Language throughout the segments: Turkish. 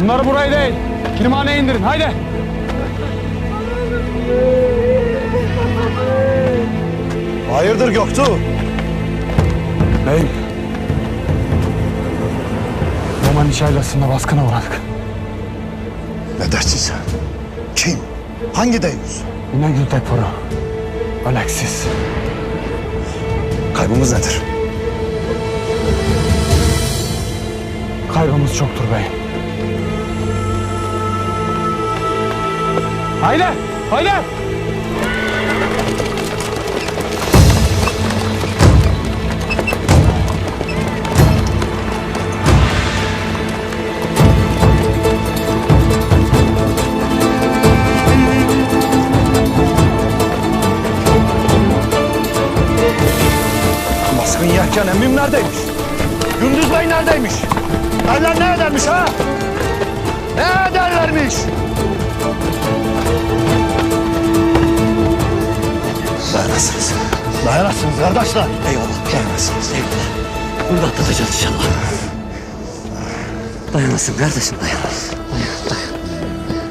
Bunları buraya değil. Kirmaneye indirin. Haydi. Hayırdır Göktuğ? Beyim. Roman İçaylası'nda baskına uğradık. Ne dersin sen? Kim? Hangi deyiz? İnegül Tekfur'u. Alexis. Kaybımız nedir? Kaybımız çoktur beyim. Haydi. Haydi. Baskın yerken emmim neredeymiş? Gündüz Bey neredeymiş? Eller ne edermiş ha? Ne ederlermiş? Dayanasınız. Dayanasınız kardeşler. Eyvallah. Dayanasınız. Eyvallah. Burada atlatacağız inşallah. Dayanasın kardeşim, dayan. Dayan.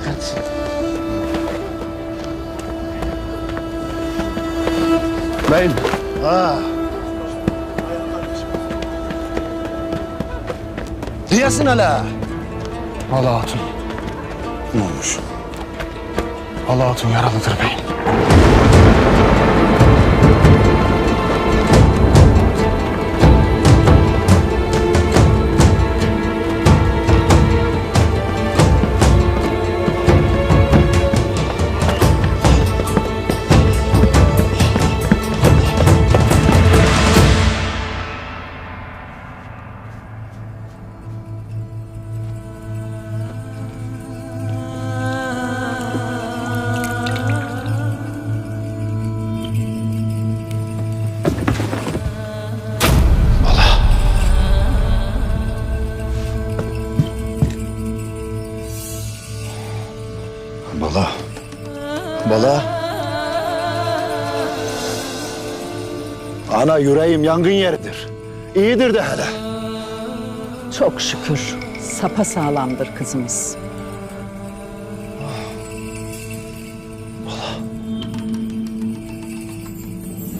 Kardeşim. Beyim. Ha. Diyesin hele. Hala Hatun. Ne olmuş? Hala Hatun yaralıdır beyim. Bala. Bala. Ana yüreğim yangın yeridir. İyidir de hele. Çok şükür sapasağlamdır kızımız.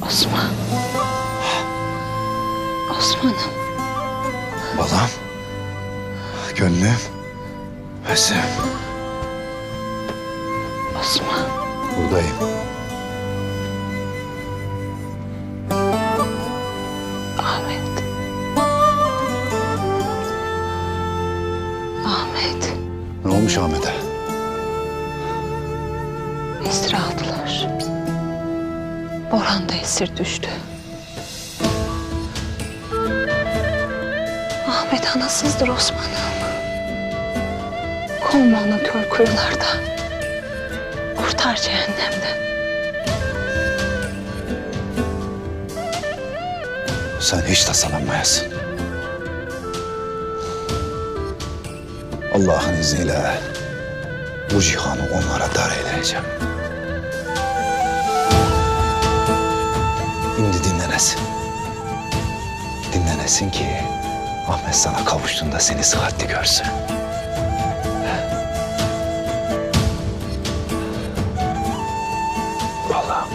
Osman. Osman'ım. Balam. Gönlüm. Esim. Osman. Buradayım. Ahmet. Ahmet. Ne olmuş Ahmet'e? Esir aldılar. Boran'da esir düştü. Ahmet anasızdır Osman'ım. Kovma onu kör kuyularda. Kurtar cehennemden. Sen hiç tasalanmayasın. Allah'ın izniyle bu cihanı onlara dar eyleyeceğim. Şimdi dinlenesin. Dinlenesin ki Ahmet sana kavuştuğunda seni sıhhatli görsün. Vallahi.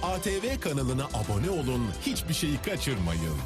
ATV kanalına abone olun, hiçbir şeyi kaçırmayın.